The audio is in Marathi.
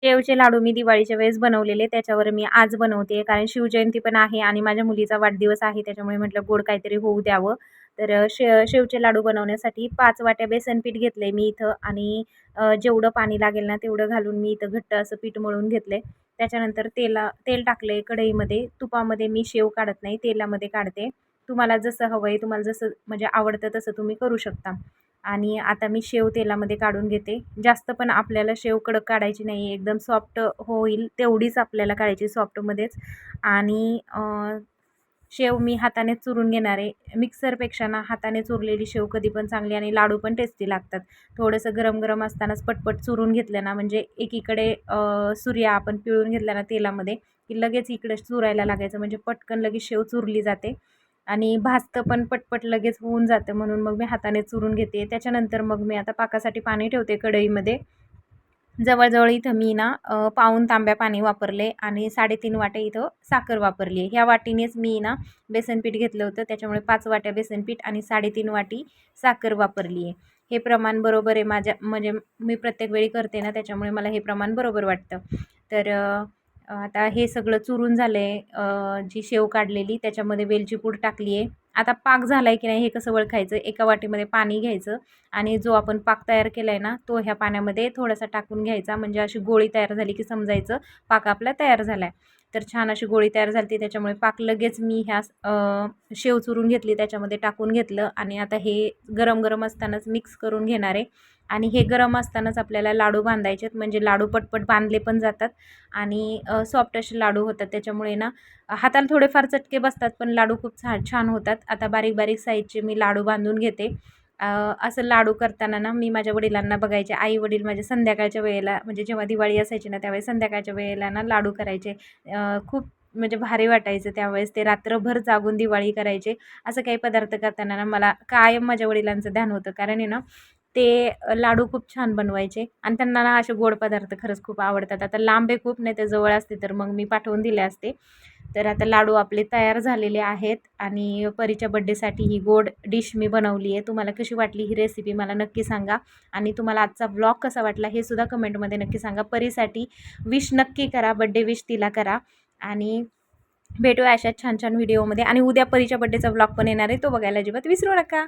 शेवचे लाडू मी दिवाळीच्या वेळेस बनवलेले, त्याच्यावर मी आज बनवते कारण शिवजयंती पण आहे आणि माझ्या मुलीचा वाढदिवस आहे, त्याच्यामुळे म्हटलं गोड काहीतरी होऊ द्यावं. तर शेवचे लाडू बनवण्यासाठी 5 वाट्या बेसन पीठ घेतले मी इथं आणि जेवढं पाणी लागेल ना तेवढं घालून मी इथं घट्ट असं पीठ मळून घेतले. त्याच्यानंतर तेल टाकले कढईमध्ये. तुपामध्ये मी शेव काढत नाही, तेलामध्ये काढते. तुम्हाला जसं हवं आहे, तुम्हाला जसं म्हणजे आवडतं तसं तुम्ही करू शकता. आणि आता मी शेव तेलामध्ये काढून घेते. जास्त पण आपल्याला शेव कडक काढायची नाही, एकदम सॉफ्ट होईल तेवढीच आपल्याला काढायची सॉफ्टमध्येच. आणि शेव मी हाताने चुरून घेणार आहे. मिक्सरपेक्षा ना हाताने चुरलेली शेव कधी पण चांगली आणि लाडू पण टेस्टी लागतात. थोडंसं गरम गरम असतानाच पटपट चुरून घेतलं ना, म्हणजे एकीकडे सूर्या आपण पिळून घेतला ना तेलामध्ये, की लगेच इकडे चुरायला लागायचं, म्हणजे पटकन लगेच शेव चुरली जाते आणि भाजतं पण पटपट लगेच होऊन जातं. म्हणून मग मी हाताने चुरून घेते. त्याच्यानंतर मग मी आता पाकासाठी पाणी ठेवते कढईमध्ये. जवळ-जवळ इथं मी ना पाऊण तांब्या पाणी वापरले आणि 3.5 वाट्या इथं साखर वापरली आहे. ह्या वाटीनेच मी ना बेसन पीठ घेतलं होतं, त्याच्यामुळे 5 वाट्या बेसन पीठ आणि 3.5 वाटी साखर वापरली आहे. हे प्रमाण बरोबर आहे माझ्या, म्हणजे मी प्रत्येक वेळी करते ना, त्याच्यामुळे मला हे प्रमाण बरोबर वाटतं. तर आता हे सगळं चुरून झालं आहे. जी शेव काढलेली त्याच्यामध्ये वेलची पूड टाकली आहे. आता पाक झाला आहे की नाही हे कसं ओळखायचं, एका वाटीमध्ये पाणी घ्यायचं आणि जो आपण पाक तयार केला आहे ना, तो ह्या पाण्यामध्ये थोडासा टाकून घ्यायचा, म्हणजे अशी गोळी तयार झाली की समजायचं पाक आपला तयार झाला आहे. तर छान अशी गोळी तयार झाली, त्याच्यामुळे पाक लगेच मी ह्या शेव चुरून घेतली त्याच्यामध्ये टाकून घेतलं आणि आता हे गरम गरम असतानाच मिक्स करून घेणार आहे. आणि हे गरम असतानाच आपल्याला लाडू बांधायचे आहेत, म्हणजे लाडू पटपट बांधले पण जातात आणि सॉफ्ट असे लाडू होतात. त्याच्यामुळे ना हाताला थोडेफार चटके बसतात, पण लाडू खूप छान होतात. आता बारीक बारीक साईजचे मी लाडू बांधून घेते. असं लाडू करताना ना मी माझ्या वडिलांना बघायचे, आई-वडील माझे संध्याकाळच्या वेळेला, म्हणजे जेव्हा दिवाळी असायची ना त्यावेळेस संध्याकाळच्या वेळेला ना लाडू करायचे. खूप म्हणजे भारी वाटायचं त्यावेळेस. ते रात्रभर जागून दिवाळी करायचे. असं काही पदार्थ करताना ना मला कायम माझ्या वडिलांचं ध्यान होतं, कारण आहे ना ते लाडू खूप छान बनवायचे आणि त्यांना ना असे गोड पदार्थ खरंच खूप आवडतात. आता लांब आहे खूप, नाही तर जवळ असते तर मग मी पाठवून दिले असते. तर आता लाडू आपले तयार झालेले आहेत आणि परीच्या बड्डेसाठी ही गोड डिश मी बनवली आहे. तुम्हाला कशी वाटली ही रेसिपी मला नक्की सांगा आणि तुम्हाला आजचा ब्लॉग कसा वाटला हे सुद्धा कमेंटमध्ये नक्की सांगा. परीसाठी विश नक्की करा, बड्डे विश तिला करा आणि भेटूया अशाच छान छान व्हिडिओमध्ये. आणि उद्या परीच्या बड्डेचा ब्लॉग पण येणार आहे, तो बघायला अजिबात विसरू नका.